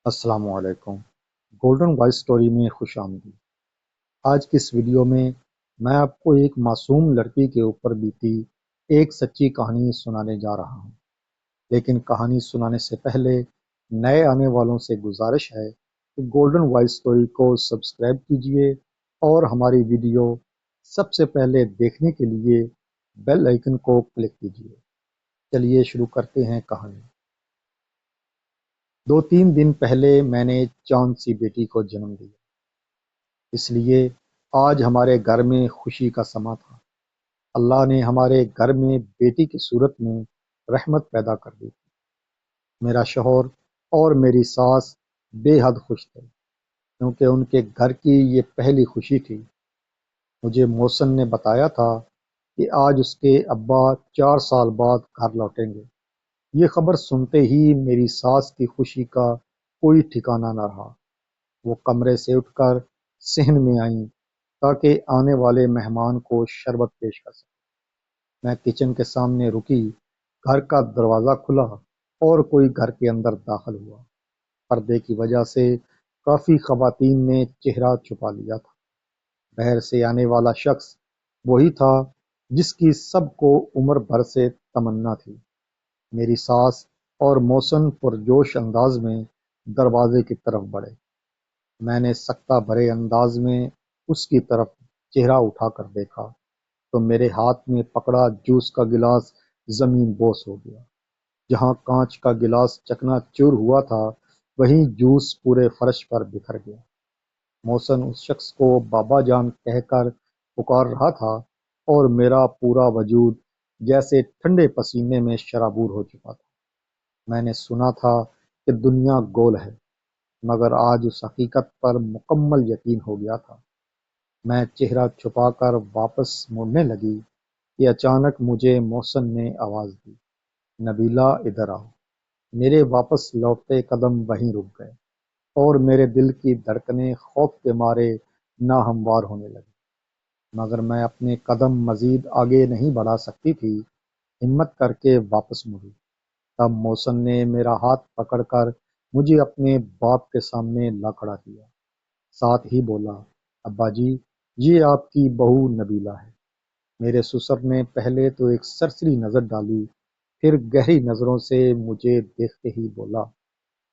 السلام علیکم۔ Golden voice story میں خوش آمدید۔ آج کی اس ویڈیو میں میں آپ کو ایک معصوم لڑکی کے اوپر بیتی ایک سچی کہانی سنانے جا رہا ہوں، لیکن کہانی سنانے سے پہلے نئے آنے والوں سے گزارش ہے کہ گولڈن وائس سٹوری کو سبسکرائب کیجئے اور ہماری ویڈیو سب سے پہلے دیکھنے کے لیے بیل آئیکن کو کلک کیجئے۔ چلیے شروع کرتے ہیں کہانی۔ 2-3 دن پہلے میں نے چاند سی بیٹی کو جنم دیا، اس لیے آج ہمارے گھر میں خوشی کا سما تھا۔ اللہ نے ہمارے گھر میں بیٹی کی صورت میں رحمت پیدا کر دی تھی۔ میرا شوہر اور میری ساس بے حد خوش تھے، کیونکہ ان کے گھر کی یہ پہلی خوشی تھی۔ مجھے محسن نے بتایا تھا کہ آج اس کے ابا 4 سال بعد گھر لوٹیں گے۔ یہ خبر سنتے ہی میری ساس کی خوشی کا کوئی ٹھکانہ نہ رہا۔ وہ کمرے سے اٹھ کر صحن میں آئیں تاکہ آنے والے مہمان کو شربت پیش کر سکیں۔ میں کچن کے سامنے رکی، گھر کا دروازہ کھلا اور کوئی گھر کے اندر داخل ہوا۔ پردے کی وجہ سے کافی خواتین نے چہرہ چھپا لیا تھا۔ باہر سے آنے والا شخص وہی تھا جس کی سب کو عمر بھر سے تمنا تھی۔ میری ساس اور محسن پرجوش انداز میں دروازے کی طرف بڑھے۔ میں نے سکتہ بھرے انداز میں اس کی طرف چہرہ اٹھا کر دیکھا تو میرے ہاتھ میں پکڑا جوس کا گلاس زمین بوس ہو گیا۔ جہاں کانچ کا گلاس چکنا چور ہوا تھا، وہیں جوس پورے فرش پر بکھر گیا۔ محسن اس شخص کو بابا جان کہہ کر پکار رہا تھا اور میرا پورا وجود جیسے ٹھنڈے پسینے میں شرابور ہو چکا تھا۔ میں نے سنا تھا کہ دنیا گول ہے، مگر آج اس حقیقت پر مکمل یقین ہو گیا تھا۔ میں چہرہ چھپا کر واپس مڑنے لگی کہ اچانک مجھے محسن نے آواز دی، نبیلہ ادھر آؤ۔ میرے واپس لوٹتے قدم وہیں رک گئے اور میرے دل کی دھڑکنیں خوف کے مارے ناہموار ہونے لگی، مگر میں اپنے قدم مزید آگے نہیں بڑھا سکتی تھی۔ ہمت کر کے واپس مڑی، تب محسن نے میرا ہاتھ پکڑ کر مجھے اپنے باپ کے سامنے لا کھڑا کیا، ساتھ ہی بولا، ابا جی، یہ آپ کی بہو نبیلہ ہے۔ میرے سسر نے پہلے تو ایک سرسری نظر ڈالی، پھر گہری نظروں سے مجھے دیکھتے ہی بولا،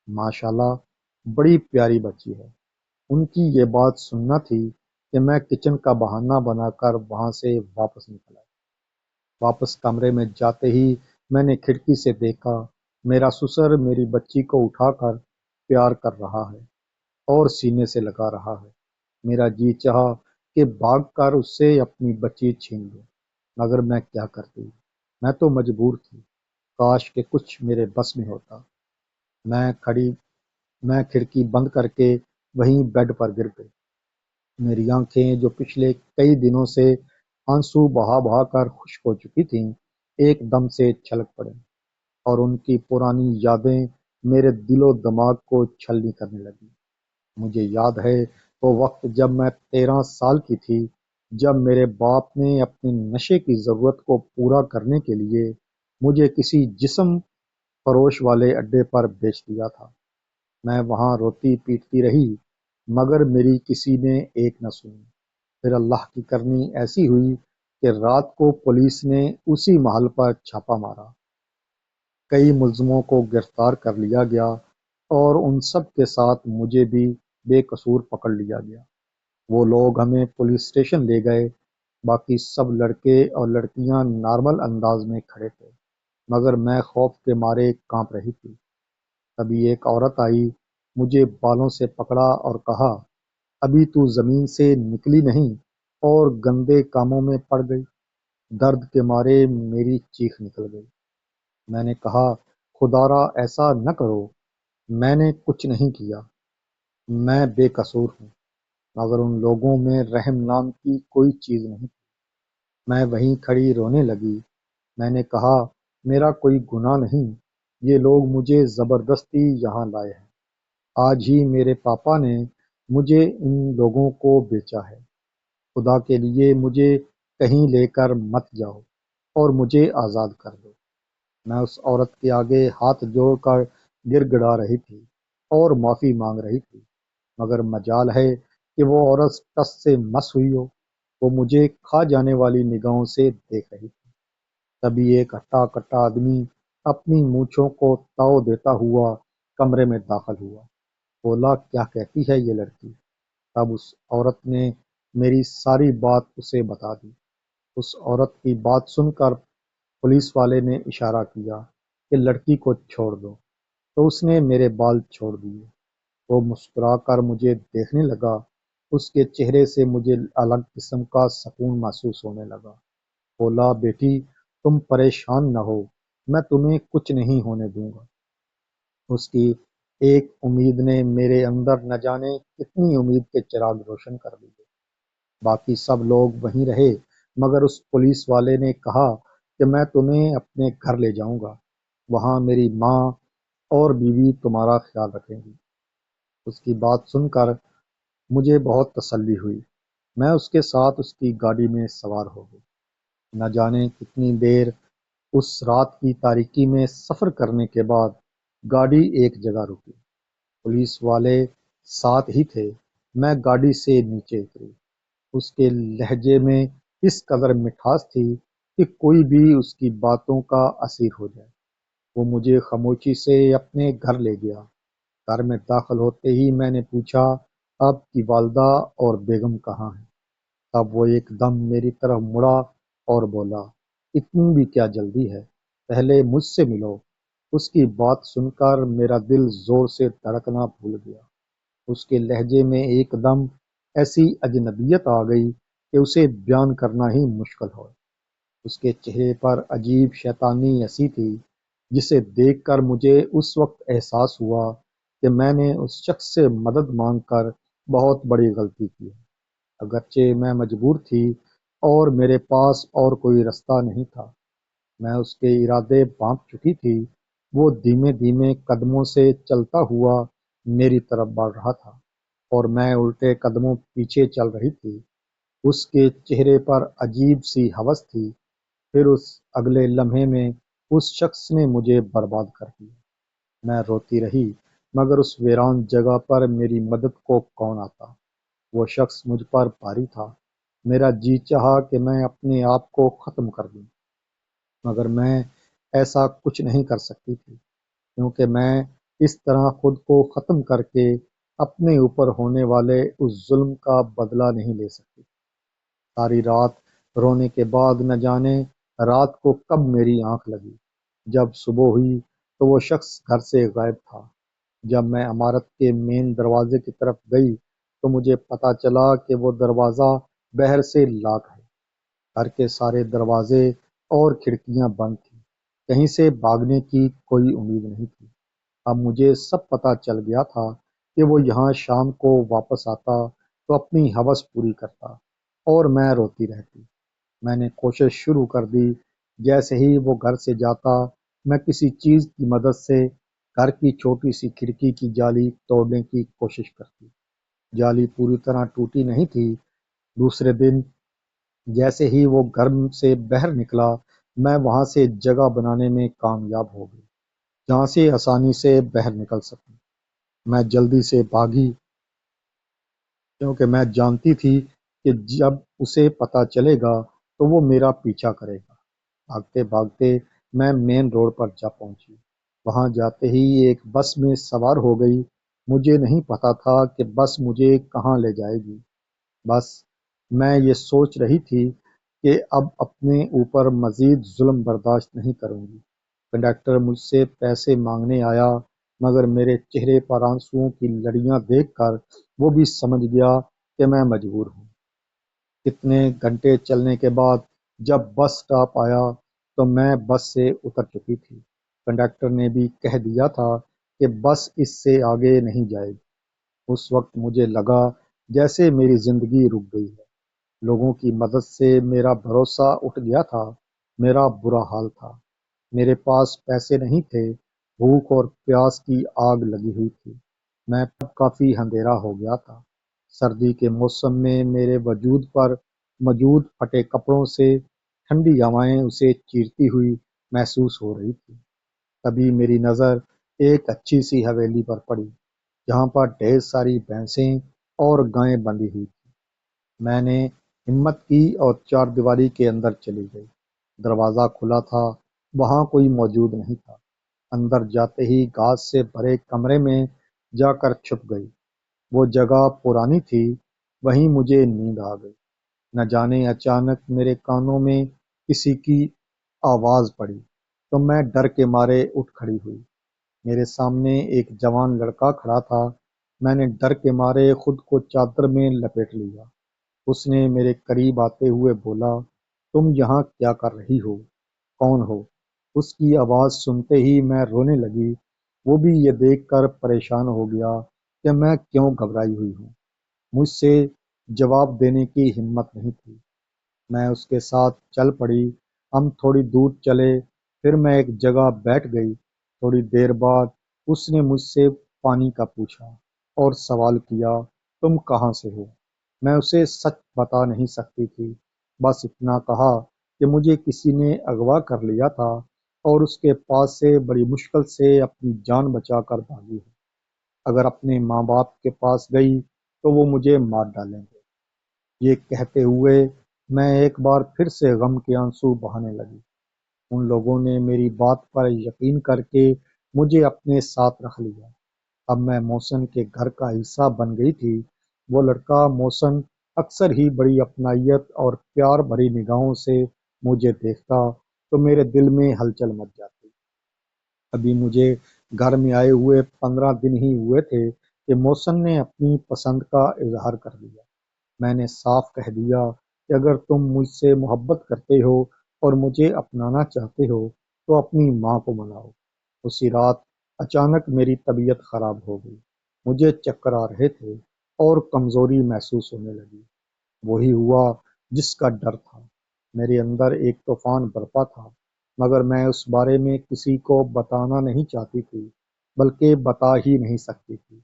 ماشاءاللہ، بڑی پیاری بچی ہے۔ ان کی یہ بات سننا تھی کہ میں کچن کا بہانہ بنا کر وہاں سے واپس نکلا۔ واپس کمرے میں جاتے ہی میں نے کھڑکی سے دیکھا، میرا سسر میری بچی کو اٹھا کر پیار کر رہا ہے اور سینے سے لگا رہا ہے۔ میرا جی چاہا کہ بھاگ کر اس سے اپنی بچی چھین لوں، مگر میں کیا کرتی، میں تو مجبور تھی۔ کاش کہ کچھ میرے بس میں ہوتا۔ میں کھڑکی بند کر کے وہیں بیڈ پر گر گئی۔ میری آنکھیں جو پچھلے کئی دنوں سے آنسو بہا بہا کر خشک ہو چکی تھیں، ایک دم سے چھلک پڑیں اور ان کی پرانی یادیں میرے دل و دماغ کو چھلنی کرنے لگیں۔ مجھے یاد ہے وہ وقت جب میں 13 سال کی تھی، جب میرے باپ نے اپنے نشے کی ضرورت کو پورا کرنے کے لیے مجھے کسی جسم فروش والے اڈے پر بیچ دیا تھا۔ میں وہاں روتی پیٹتی رہی، مگر میری کسی نے ایک نہ سنی۔ پھر اللہ کی کرنی ایسی ہوئی کہ رات کو پولیس نے اسی محل پر چھاپا مارا۔ کئی ملزموں کو گرفتار کر لیا گیا اور ان سب کے ساتھ مجھے بھی بے قصور پکڑ لیا گیا۔ وہ لوگ ہمیں پولیس اسٹیشن لے گئے، باقی سب لڑکے اور لڑکیاں نارمل انداز میں کھڑے تھے، مگر میں خوف کے مارے کانپ رہی تھی۔ تبھی ایک عورت آئی، مجھے بالوں سے پکڑا اور کہا، ابھی تو زمین سے نکلی نہیں اور گندے کاموں میں پڑ گئی۔ درد کے مارے میری چیخ نکل گئی۔ میں نے کہا، خدارا ایسا نہ کرو، میں نے کچھ نہیں کیا، میں بے قصور ہوں۔ مگر ان لوگوں میں رحم نام کی کوئی چیز نہیں تھی۔ میں وہیں کھڑی رونے لگی۔ میں نے کہا، میرا کوئی گناہ نہیں، یہ لوگ مجھے زبردستی یہاں لائے ہیں۔ آج ہی میرے پاپا نے مجھے ان لوگوں کو بیچا ہے۔ خدا کے لیے مجھے کہیں لے کر مت جاؤ اور مجھے آزاد کر دو۔ میں اس عورت کے آگے ہاتھ جوڑ کر گر گڑا رہی تھی۔ اور معافی مانگ رہی تھی، مگر مجال ہے کہ وہ عورت ٹس سے مس ہوئی ہو۔ وہ مجھے کھا جانے والی نگاہوں سے دیکھ رہی تھی۔ تبھی ایک ہٹا کٹا آدمی اپنی مونچھوں کو تاؤ دیتا ہوا کمرے میں داخل ہوا۔ بولا، کیا کہتی ہے یہ لڑکی؟ تب اس عورت نے میری ساری بات اسے بتا دی۔ اس عورت کی بات سن کر پولیس والے نے اشارہ کیا کہ لڑکی کو چھوڑ دو، تو اس نے میرے بال چھوڑ دیے۔ وہ مسکرا کر مجھے دیکھنے لگا۔ اس کے چہرے سے مجھے الگ قسم کا سکون محسوس ہونے لگا۔ بولا، بیٹی تم پریشان نہ ہو، میں تمہیں کچھ نہیں ہونے دوں گا۔ اس کی ایک امید نے میرے اندر نہ جانے کتنی امید کے چراغ روشن کر دیے۔ باقی سب لوگ وہیں رہے، مگر اس پولیس والے نے کہا کہ میں تمہیں اپنے گھر لے جاؤں گا، وہاں میری ماں اور بیوی تمہارا خیال رکھیں گی۔ اس کی بات سن کر مجھے بہت تسلی ہوئی۔ میں اس کے ساتھ اس کی گاڑی میں سوار ہو گئی۔ نہ جانے کتنی دیر اس رات کی تاریکی میں سفر کرنے کے بعد گاڑی ایک جگہ رکی۔ پولیس والے ساتھ ہی تھے۔ میں گاڑی سے نیچے اتری۔ اس کے لہجے میں اس قدر مٹھاس تھی کہ کوئی بھی اس کی باتوں کا اسیر ہو جائے۔ وہ مجھے خاموشی سے اپنے گھر لے گیا۔ گھر میں داخل ہوتے ہی میں نے پوچھا، آپ کی والدہ اور بیگم کہاں ہیں؟ تب وہ ایک دم میری طرف مڑا اور بولا، اتنی بھی کیا جلدی ہے، پہلے مجھ سے ملو۔ اس کی بات سن کر میرا دل زور سے دھڑکنا بھول گیا۔ اس کے لہجے میں ایک دم ایسی اجنبیت آ گئی کہ اسے بیان کرنا ہی مشکل ہو۔ اس کے چہرے پر عجیب شیطانی ہنسی تھی، جسے دیکھ کر مجھے اس وقت احساس ہوا کہ میں نے اس شخص سے مدد مانگ کر بہت بڑی غلطی کی ہے۔ اگرچہ میں مجبور تھی اور میرے پاس اور کوئی رستہ نہیں تھا۔ میں اس کے ارادے بانپ چکی تھی۔ وہ دھیمے دھیمے قدموں سے چلتا ہوا میری طرف بڑھ رہا تھا اور میں الٹے قدموں پیچھے چل رہی تھی۔ اس کے چہرے پر عجیب سی ہوس تھی۔ پھر اس اگلے لمحے میں اس شخص نے مجھے برباد کر دیا۔ میں روتی رہی، مگر اس ویران جگہ پر میری مدد کو کون آتا؟ وہ شخص مجھ پر بھاری تھا۔ میرا جی چاہا کہ میں اپنے آپ کو ختم کر دوں، مگر میں ایسا کچھ نہیں کر سکتی تھی، کیونکہ میں اس طرح خود کو ختم کر کے اپنے اوپر ہونے والے اس ظلم کا بدلہ نہیں لے سکتی۔ ساری رات رونے کے بعد نہ جانے رات کو کب میری آنکھ لگی۔ جب صبح ہوئی تو وہ شخص گھر سے غائب تھا۔ جب میں عمارت کے مین دروازے کی طرف گئی تو مجھے پتہ چلا کہ وہ دروازہ باہر سے لاک ہے۔ گھر کے سارے دروازے اور کھڑکیاں بند تھیں۔ کہیں سے بھاگنے کی کوئی امید نہیں تھی۔ اب مجھے سب پتہ چل گیا تھا کہ وہ یہاں شام کو واپس آتا تو اپنی ہوس پوری کرتا اور میں روتی رہتی۔ میں نے کوشش شروع کر دی۔ جیسے ہی وہ گھر سے جاتا، میں کسی چیز کی مدد سے گھر کی چھوٹی سی کھڑکی کی جالی توڑنے کی کوشش کرتی۔ جالی پوری طرح ٹوٹی نہیں تھی۔ دوسرے دن جیسے ہی وہ گھر سے باہر نکلا، میں وہاں سے جگہ بنانے میں کامیاب ہو گئی جہاں سے آسانی سے باہر نکل سکوں۔ میں جلدی سے بھاگی، کیونکہ میں جانتی تھی کہ جب اسے پتہ چلے گا تو وہ میرا پیچھا کرے گا۔ بھاگتے بھاگتے میں مین روڈ پر جا پہنچی۔ وہاں جاتے ہی ایک بس میں سوار ہو گئی۔ مجھے نہیں پتا تھا کہ بس مجھے کہاں لے جائے گی۔ بس میں یہ سوچ رہی تھی کہ اب اپنے اوپر مزید ظلم برداشت نہیں کروں گی۔ کنڈکٹر مجھ سے پیسے مانگنے آیا، مگر میرے چہرے پر آنسوؤں کی لڑیاں دیکھ کر وہ بھی سمجھ گیا کہ میں مجبور ہوں۔ کتنے گھنٹے چلنے کے بعد جب بس سٹاپ آیا تو میں بس سے اتر چکی تھی۔ کنڈکٹر نے بھی کہہ دیا تھا کہ بس اس سے آگے نہیں جائے گی۔ اس وقت مجھے لگا جیسے میری زندگی رک گئی ہے۔ لوگوں کی مدد سے میرا بھروسہ اٹھ گیا تھا۔ میرا برا حال تھا۔ میرے پاس پیسے نہیں تھے۔ بھوک اور پیاس کی آگ لگی ہوئی تھی۔ میں کافی اندھیرا ہو گیا تھا۔ سردی کے موسم میں میرے وجود پر موجود پھٹے کپڑوں سے ٹھنڈی ہوائیں اسے چیرتی ہوئی محسوس ہو رہی تھی۔ تبھی میری نظر ایک اچھی سی حویلی پر پڑی۔ جہاں پر ڈھیر ساری بھینسیں اور گائیں بندھی ہوئی تھیں۔ میں نے ہمت کی اور چار دیواری کے اندر چلی گئی۔ دروازہ کھلا تھا، وہاں کوئی موجود نہیں تھا۔ اندر جاتے ہی گھاس سے بھرے کمرے میں جا کر چھپ گئی۔ وہ جگہ پرانی تھی، وہیں مجھے نیند آ گئی۔ نہ جانے اچانک میرے کانوں میں کسی کی آواز پڑی تو میں ڈر کے مارے اٹھ کھڑی ہوئی۔ میرے سامنے ایک جوان لڑکا کھڑا تھا۔ میں نے ڈر کے مارے خود کو چادر میں لپیٹ لیا۔ اس نے میرے قریب آتے ہوئے بولا، تم یہاں کیا کر رہی ہو؟ کون ہو؟ اس کی آواز سنتے ہی میں رونے لگی۔ وہ بھی یہ دیکھ کر پریشان ہو گیا کہ میں کیوں گھبرائی ہوئی ہوں۔ مجھ سے جواب دینے کی ہمت نہیں تھی۔ میں اس کے ساتھ چل پڑی۔ ہم تھوڑی دور چلے، پھر میں ایک جگہ بیٹھ گئی۔ تھوڑی دیر بعد اس نے مجھ سے پانی کا پوچھا اور سوال کیا، تم کہاں سے ہو؟ میں اسے سچ بتا نہیں سکتی تھی، بس اتنا کہا کہ مجھے کسی نے اغوا کر لیا تھا اور اس کے پاس سے بڑی مشکل سے اپنی جان بچا کر بھاگی ہوں۔ اگر اپنے ماں باپ کے پاس گئی تو وہ مجھے مار ڈالیں گے۔ یہ کہتے ہوئے میں ایک بار پھر سے غم کے آنسو بہانے لگی۔ ان لوگوں نے میری بات پر یقین کر کے مجھے اپنے ساتھ رکھ لیا۔ اب میں محسن کے گھر کا حصہ بن گئی تھی۔ وہ لڑکا محسن اکثر ہی بڑی اپنائیت اور پیار بھری نگاہوں سے مجھے دیکھتا تو میرے دل میں ہلچل مچ جاتی۔ ابھی مجھے گھر میں آئے ہوئے 15 دن ہی ہوئے تھے کہ محسن نے اپنی پسند کا اظہار کر دیا۔ میں نے صاف کہہ دیا کہ اگر تم مجھ سے محبت کرتے ہو اور مجھے اپنانا چاہتے ہو تو اپنی ماں کو مناؤ۔ اسی رات اچانک میری طبیعت خراب ہو گئی۔ مجھے چکر آ رہے تھے اور کمزوری محسوس ہونے لگی۔ وہی ہوا جس کا ڈر تھا۔ میرے اندر ایک طوفان برپا تھا، مگر میں اس بارے میں کسی کو بتانا نہیں چاہتی تھی، بلکہ بتا ہی نہیں سکتی تھی۔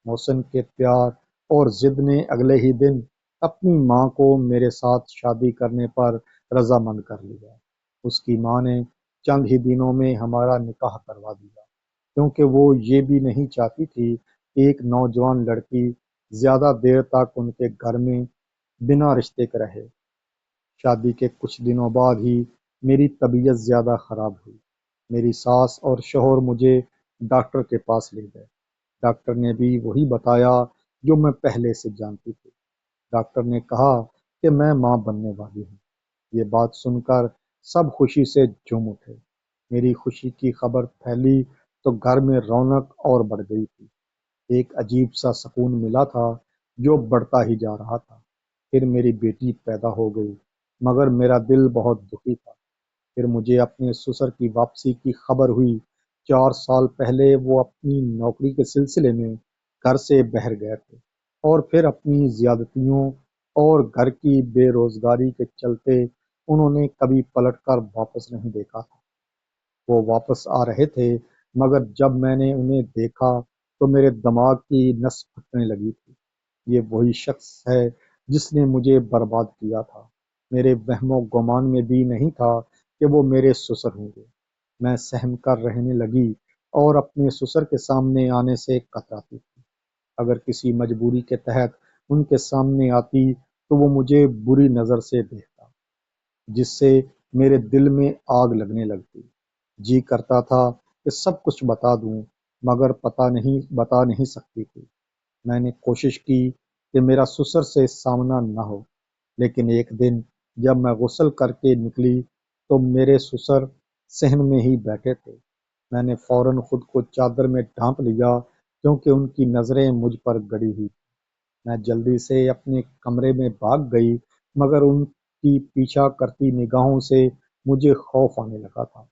محسن کے پیار اور ضد نے اگلے ہی دن اپنی ماں کو میرے ساتھ شادی کرنے پر رضامند کر لیا۔ اس کی ماں نے چند ہی دنوں میں ہمارا نکاح کروا دیا، کیونکہ وہ یہ بھی نہیں چاہتی تھی کہ ایک نوجوان لڑکی زیادہ دیر تک ان کے گھر میں بنا رشتے کے رہے۔ شادی کے کچھ دنوں بعد ہی میری طبیعت زیادہ خراب ہوئی۔ میری ساس اور شوہر مجھے ڈاکٹر کے پاس لے گئے۔ ڈاکٹر نے بھی وہی بتایا جو میں پہلے سے جانتی تھی۔ ڈاکٹر نے کہا کہ میں ماں بننے والی ہوں۔ یہ بات سن کر سب خوشی سے جھوم اٹھے۔ میری خوشی کی خبر پھیلی تو گھر میں رونق اور بڑھ گئی تھی۔ ایک عجیب سا سکون ملا تھا جو بڑھتا ہی جا رہا تھا۔ پھر میری بیٹی پیدا ہو گئی، مگر میرا دل بہت دکھی تھا۔ پھر مجھے اپنے سسر کی واپسی کی خبر ہوئی۔ 4 سال پہلے وہ اپنی نوکری کے سلسلے میں گھر سے باہر گئے تھے اور پھر اپنی زیادتیوں اور گھر کی بے روزگاری کے چلتے انہوں نے کبھی پلٹ کر واپس نہیں دیکھا تھا۔ وہ واپس آ رہے تھے، مگر جب میں نے انہیں دیکھا تو میرے دماغ کی نس پھٹنے لگی تھی۔ یہ وہی شخص ہے جس نے مجھے برباد کیا تھا۔ میرے وہم و گمان میں بھی نہیں تھا کہ وہ میرے سسر ہوں گے۔ میں سہم کر رہنے لگی اور اپنے سسر کے سامنے آنے سے کتراتی تھی۔ اگر کسی مجبوری کے تحت ان کے سامنے آتی تو وہ مجھے بری نظر سے دیکھتا، جس سے میرے دل میں آگ لگنے لگتی۔ جی کرتا تھا کہ سب کچھ بتا دوں، مگر بتا نہیں سکتی تھی۔ میں نے کوشش کی کہ میرا سسر سے سامنا نہ ہو، لیکن ایک دن جب میں غسل کر کے نکلی تو میرے سسر صحن میں ہی بیٹھے تھے۔ میں نے فوراً خود کو چادر میں ڈھانپ لیا کیونکہ ان کی نظریں مجھ پر گڑی ہوئی۔ میں جلدی سے اپنے کمرے میں بھاگ گئی، مگر ان کی پیچھا کرتی نگاہوں سے مجھے خوف آنے لگا تھا۔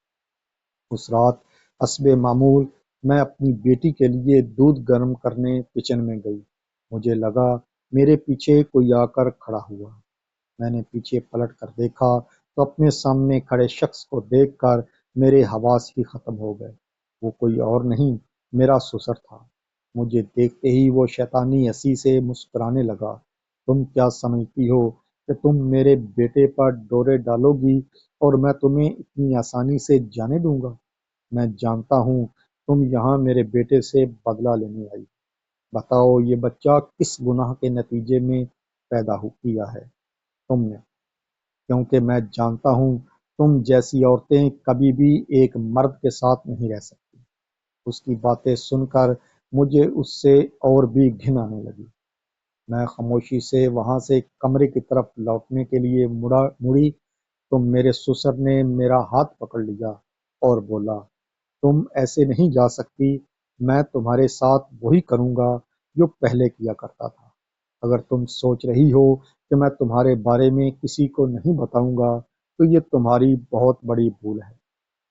اس رات حسب معمول میں اپنی بیٹی کے لیے دودھ گرم کرنے کچن میں گئی۔ مجھے لگا میرے پیچھے کوئی آ کر کھڑا ہوا۔ میں نے پیچھے پلٹ کر دیکھا تو اپنے سامنے کھڑے شخص کو دیکھ کر میرے حواس ہی ختم ہو گئے۔ وہ کوئی اور نہیں، میرا سسر تھا۔ مجھے دیکھتے ہی وہ شیطانی ہنسی سے مسکرانے لگا۔ تم کیا سمجھتی ہو کہ تم میرے بیٹے پر ڈورے ڈالو گی اور میں تمہیں اتنی آسانی سے جانے دوں گا؟ میں جانتا ہوں تم یہاں میرے بیٹے سے بدلہ لینے آئی۔ بتاؤ یہ بچہ کس گناہ کے نتیجے میں پیدا کیا ہے؟ تم نے، کیونکہ میں جانتا ہوں تم جیسی عورتیں کبھی بھی ایک مرد کے ساتھ نہیں رہ سکتی۔ اس کی باتیں سن کر مجھے اس سے اور بھی گھن آنے لگی۔ میں خاموشی سے وہاں سے کمرے کی طرف لوٹنے کے لیے مڑی تو میرے سسر نے میرا ہاتھ پکڑ لیا اور بولا، تم ایسے نہیں جا سکتی، میں تمہارے ساتھ وہی کروں گا جو پہلے کیا کرتا تھا۔ اگر تم سوچ رہی ہو کہ میں تمہارے بارے میں کسی کو نہیں بتاؤں گا تو یہ تمہاری بہت بڑی بھول ہے۔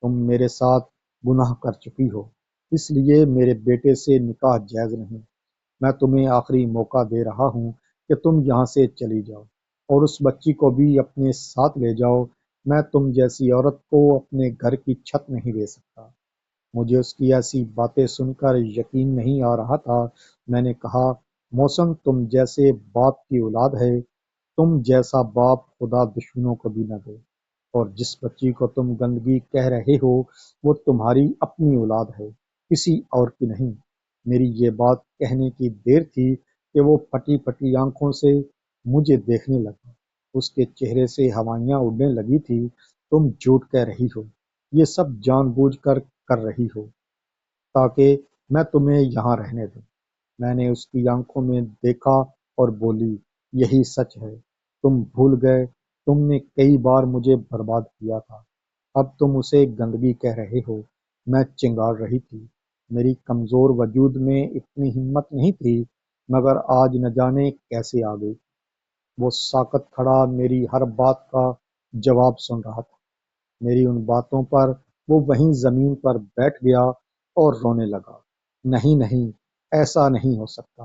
تم میرے ساتھ گناہ کر چکی ہو، اس لیے میرے بیٹے سے نکاح جائز نہیں۔ میں تمہیں آخری موقع دے رہا ہوں کہ تم یہاں سے چلی جاؤ اور اس بچی کو بھی اپنے ساتھ لے جاؤ۔ میں تم جیسی عورت کو اپنے گھر کی چھت نہیں دے سکتا۔ مجھے اس کی ایسی باتیں سن کر یقین نہیں آ رہا تھا۔ میں نے کہا، محسن تم جیسے باپ کی اولاد ہے، تم جیسا باپ خدا دشمنوں کو بھی نہ دے، اور جس بچی کو تم گندگی کہہ رہے ہو وہ تمہاری اپنی اولاد ہے، کسی اور کی نہیں۔ میری یہ بات کہنے کی دیر تھی کہ وہ پھٹی پھٹی آنکھوں سے مجھے دیکھنے لگا۔ اس کے چہرے سے ہوائیاں اڑنے لگی تھی۔ تم جھوٹ کہہ رہی ہو، یہ سب جان بوجھ کر کر رہی ہو تاکہ میں تمہیں یہاں رہنے دوں۔ میں نے اس کی آنکھوں میں دیکھا اور بولی، یہی سچ ہے، تم بھول گئے، تم نے کئی بار مجھے برباد کیا تھا، اب تم اسے گندگی کہہ رہے ہو۔ میں چنگاڑ رہی تھی، میری کمزور وجود میں اتنی ہمت نہیں تھی، مگر آج نہ جانے کیسے آ گئی۔ وہ ساکت کھڑا میری ہر بات کا جواب سن رہا تھا۔ میری ان باتوں پر وہ وہیں زمین پر بیٹھ گیا اور رونے لگا۔ نہیں نہیں، ایسا نہیں ہو سکتا۔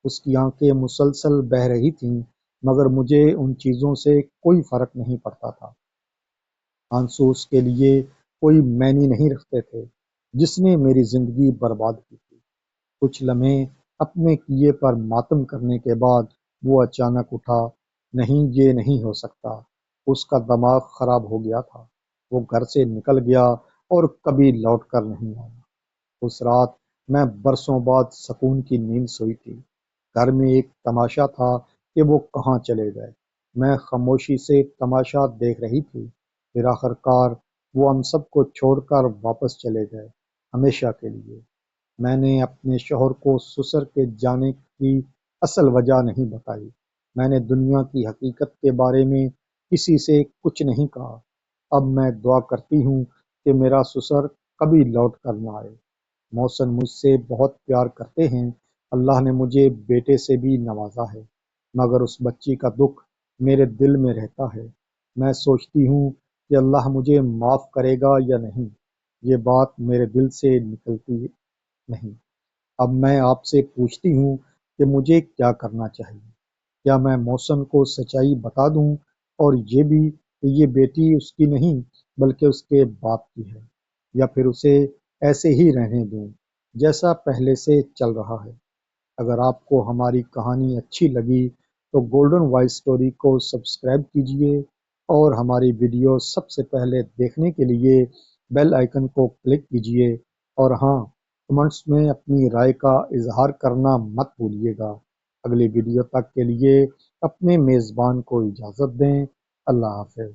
اس کی آنکھیں مسلسل بہہ رہی تھیں، مگر مجھے ان چیزوں سے کوئی فرق نہیں پڑتا تھا۔ آنسو اس کے لیے کوئی معنی نہیں رکھتے تھے، جس نے میری زندگی برباد کی تھی۔ کچھ لمحے اپنے کیے پر ماتم کرنے کے بعد وہ اچانک اٹھا۔ نہیں، یہ نہیں ہو سکتا۔ اس کا دماغ خراب ہو گیا تھا۔ وہ گھر سے نکل گیا اور کبھی لوٹ کر نہیں آیا۔ اس رات میں برسوں بعد سکون کی نیند سوئی تھی۔ گھر میں ایک تماشا تھا کہ وہ کہاں چلے گئے۔ میں خاموشی سے تماشا دیکھ رہی تھی۔ پھر آخر کار وہ ہم سب کو چھوڑ کر واپس چلے گئے، ہمیشہ کے لیے۔ میں نے اپنے شوہر کو سسر کے جانے کی اصل وجہ نہیں بتائی۔ میں نے دنیا کی حقیقت کے بارے میں کسی سے کچھ نہیں کہا۔ اب میں دعا کرتی ہوں کہ میرا سسر کبھی لوٹ کر نہ آئے۔ محسن مجھ سے بہت پیار کرتے ہیں، اللہ نے مجھے بیٹے سے بھی نوازا ہے، مگر اس بچی کا دکھ میرے دل میں رہتا ہے۔ میں سوچتی ہوں کہ اللہ مجھے معاف کرے گا یا نہیں، یہ بات میرے دل سے نکلتی نہیں۔ اب میں آپ سے پوچھتی ہوں کہ مجھے کیا کرنا چاہیے؟ کیا میں محسن کو سچائی بتا دوں، اور یہ بھی کہ یہ بیٹی اس کی نہیں بلکہ اس کے باپ کی ہے، یا پھر اسے ایسے ہی رہنے دوں جیسا پہلے سے چل رہا ہے؟ اگر آپ کو ہماری کہانی اچھی لگی تو گولڈن وائس سٹوری کو سبسکرائب کیجیے، اور ہماری ویڈیو سب سے پہلے دیکھنے کے لیے بیل آئیکن کو کلک کیجیے، اور ہاں، کمنٹس میں اپنی رائے کا اظہار کرنا مت بھولیے گا۔ اگلی ویڈیو تک کے لیے اپنے میزبان کو اجازت دیں۔ اللہ حافظ۔